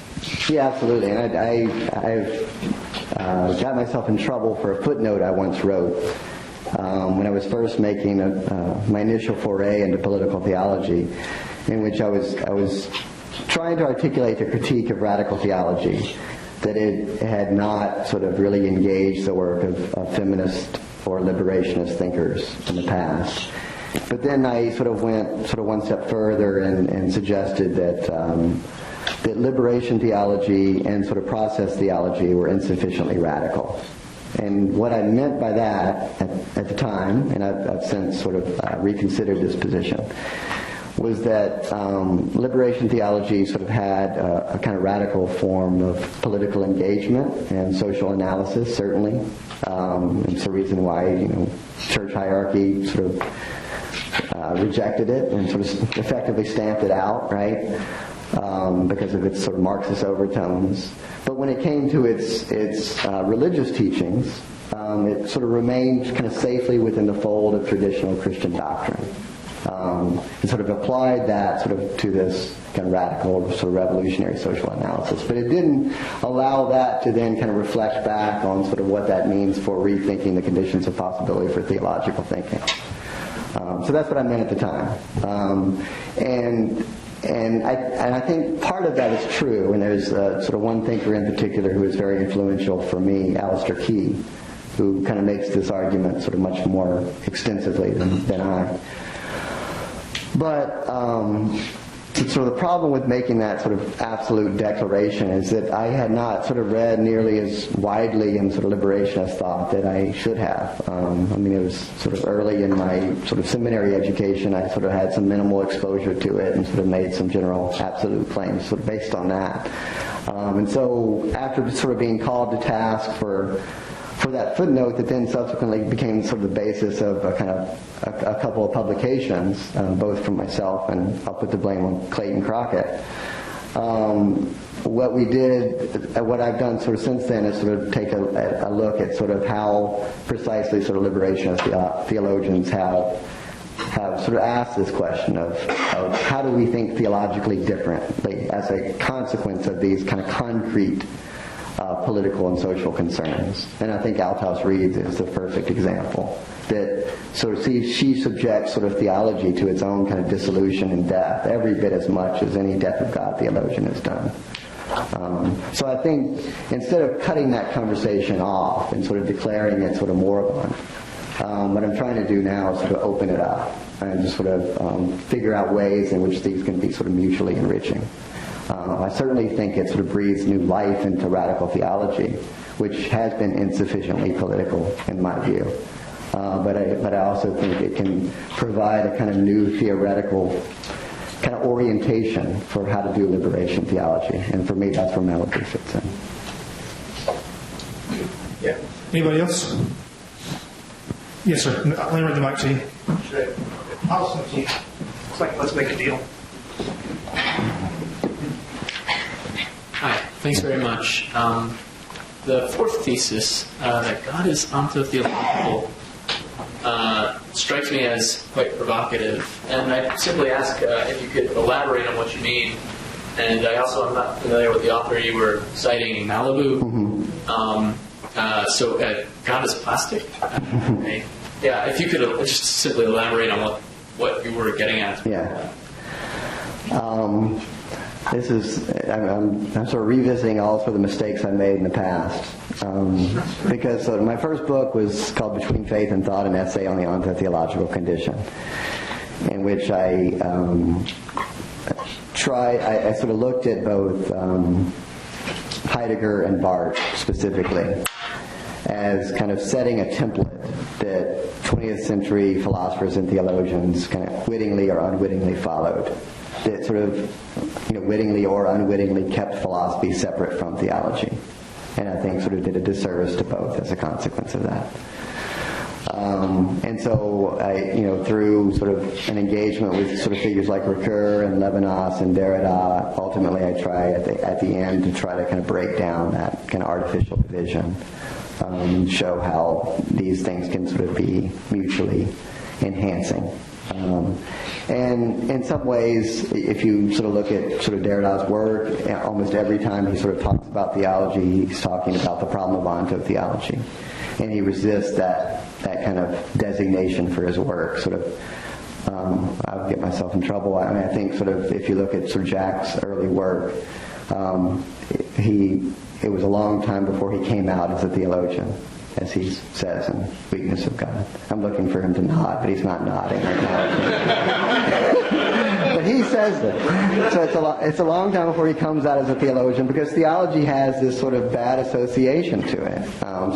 Speaker 1: Yeah, absolutely. And I've got myself in trouble for a footnote I once wrote when I was first making my initial foray into political theology, in which I was trying to articulate a critique of radical theology, that it had not sort of really engaged the work of feminist or liberationist thinkers in the past. But then I sort of went one step further and suggested that liberation theology and sort of process theology were insufficiently radical. And what I meant by that at the time, and I've since sort of reconsidered this position, was that liberation theology sort of had a kind of radical form of political engagement and social analysis, certainly. It's the reason why, church hierarchy sort of rejected it and sort of effectively stamped it out, right? Because of its sort of Marxist overtones. But when it came to its religious teachings, it sort of remained kind of safely within the fold of traditional Christian doctrine. And sort of applied that sort of to this kind of radical, sort of revolutionary social analysis. But it didn't allow that to then kind of reflect back on sort of what that means for rethinking the conditions of possibility for theological thinking. So that's what I meant at the time. And I think part of that is true, and there's sort of one thinker in particular who is very influential for me, Alistair Key, who kind of makes this argument sort of much more extensively than I. But sort of the problem with making that sort of absolute declaration is that I had not sort of read nearly as widely in sort of liberationist thought that I should have. I mean, it was sort of early in my sort of seminary education. I sort of had some minimal exposure to it and sort of made some general absolute claims sort of based on that. And so after sort of being called to task for that footnote that then subsequently became sort of the basis of a kind of a couple of publications, both from myself and I'll put the blame on Clayton Crockett. What we did, what I've done sort of since then is sort of take a look at sort of how precisely sort of liberationist theologians have sort of asked this question of how do we think theologically differently as a consequence of these kind of concrete political and social concerns. And I think Althaus Reeds is the perfect example. That sort of she subjects sort of theology to its own kind of dissolution and death every bit as much as any death of God theologian has done. So I think instead of cutting that conversation off and sort of declaring it sort of moribund, what I'm trying to do now is sort of open it up and just sort of figure out ways in which these can be sort of mutually enriching. I certainly think it sort of breathes new life into radical theology, which has been insufficiently political in my view. But I also think it can provide a kind of new theoretical kind of orientation for how to do liberation theology. And for me, that's where melody fits in.
Speaker 2: Yeah. Anybody else? Yes, sir. Let me read the mic to you.
Speaker 4: I'll listen to you. It's like, let's make a deal.
Speaker 5: Hi, thanks very much. The fourth thesis, that God is ontotheological, strikes me as quite provocative. And I simply ask if you could elaborate on what you mean. And I also am not familiar with the author you were citing, Malibu. Mm-hmm. So God is plastic? Yeah, if you could just simply elaborate on what you were getting at.
Speaker 1: Yeah. This is, I'm sort of revisiting all sort of the mistakes I made in the past. Because my first book was called Between Faith and Thought, an essay on the ontotheological condition, in which I sort of looked at both Heidegger and Barth specifically as kind of setting a template that 20th century philosophers and theologians kind of wittingly or unwittingly followed, that sort of, wittingly or unwittingly kept philosophy separate from theology. And I think sort of did a disservice to both as a consequence of that. And so I, through sort of an engagement with sort of figures like Ricoeur and Levinas and Derrida, ultimately I try at the end to try to kind of break down that kind of artificial division, and show how these things can sort of be mutually enhancing. And in some ways, if you sort of look at sort of Derrida's work, almost every time he sort of talks about theology, he's talking about the problem of ontotheology. And he resists that kind of designation for his work. Sort of, I would get myself in trouble. I mean, I think sort of if you look at Sir Jack's early work, it was a long time before he came out as a theologian, as he says in Weakness of God. I'm looking for him to nod, but he's not nodding right now. But he says it. So it's a long time before he comes out as a theologian, because theology has this sort of bad association to it.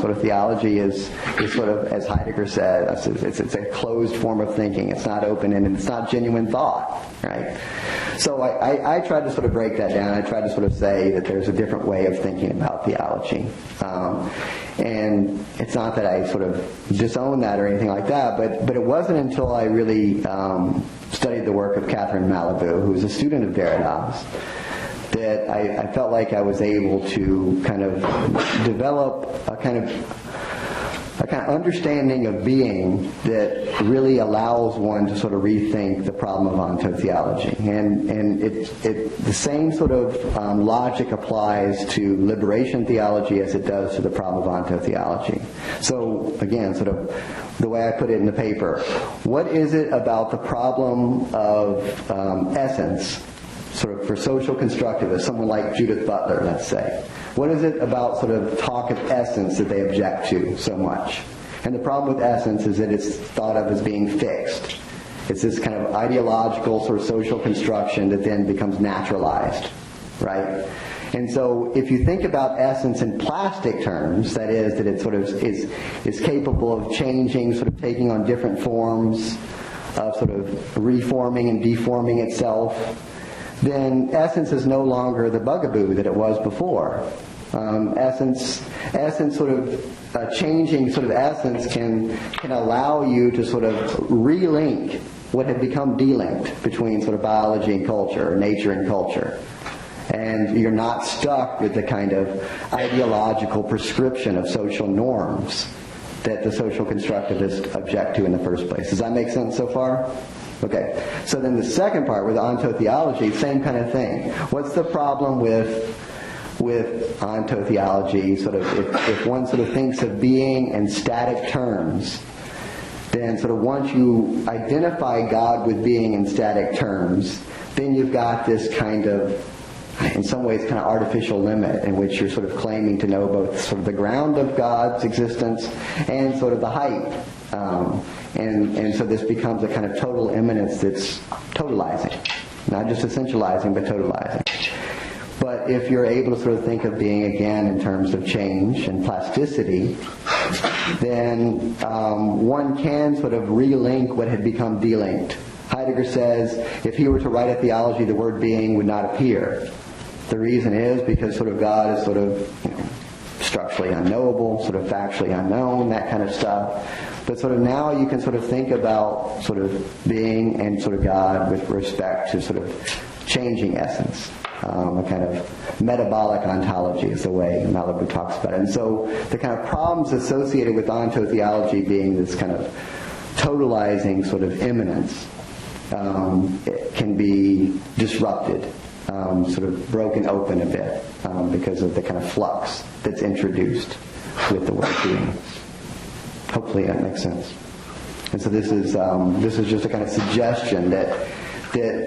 Speaker 1: Sort of theology is sort of, as Heidegger said, it's a closed form of thinking. It's not open and it's not genuine thought, right? So I tried to sort of break that down. I tried to sort of say that there's a different way of thinking about theology. And it's not that I sort of disown that or anything like that, but it wasn't until I really studied the work of Catherine Malibu, who was a student of Derrida's, that I felt like I was able to kind of develop a kind of understanding of being that really allows one to sort of rethink the problem of ontotheology. And the same sort of logic applies to liberation theology as it does to the problem of ontotheology. So again, sort of the way I put it in the paper, what is it about the problem of essence, sort of for social constructivists, someone like Judith Butler, let's say? What is it about sort of talk of essence that they object to so much? And the problem with essence is that it's thought of as being fixed. It's this kind of ideological sort of social construction that then becomes naturalized, right? And so if you think about essence in plastic terms, that is, that it sort of is capable of changing, sort of taking on different forms, of sort of reforming and deforming itself, then essence is no longer the bugaboo that it was before. Essence sort of changing sort of essence can allow you to sort of relink what had become delinked between sort of biology and culture, or nature and culture. And you're not stuck with the kind of ideological prescription of social norms that the social constructivists object to in the first place. Does that make sense so far? Okay. So then the second part with ontotheology, same kind of thing. What's the problem with ontotheology? Sort of if one sort of thinks of being in static terms, then sort of once you identify God with being in static terms, then you've got this kind of, in some ways, kind of artificial limit in which you're sort of claiming to know both sort of the ground of God's existence and sort of the height. And so this becomes a kind of total immanence that's totalizing. Not just essentializing, but totalizing. But if you're able to sort of think of being again in terms of change and plasticity, then one can sort of relink what had become delinked. Heidegger says if he were to write a theology, the word being would not appear. The reason is because sort of God is sort of structurally unknowable, sort of factually unknown, that kind of stuff. But sort of now you can sort of think about sort of being and sort of God with respect to sort of changing essence. A kind of metabolic ontology is the way Malibu talks about it. And so the kind of problems associated with ontotheology being this kind of totalizing sort of immanence it can be disrupted, sort of broken open a bit because of the kind of flux that's introduced with the word being. Hopefully that makes sense. And so this is just a kind of suggestion that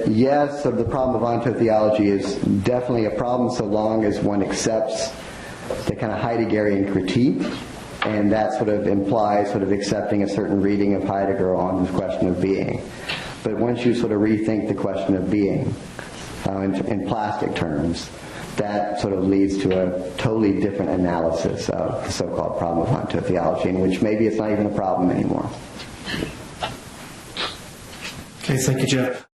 Speaker 1: yes, the problem of ontotheology is definitely a problem so long as one accepts the kind of Heideggerian critique, and that sort of implies sort of accepting a certain reading of Heidegger on the question of being. But once you sort of rethink the question of being in plastic terms, that sort of leads to a totally different analysis of the so-called problem of ontotheology, in which maybe it's not even a problem anymore.
Speaker 2: Okay, thank you, Jeff.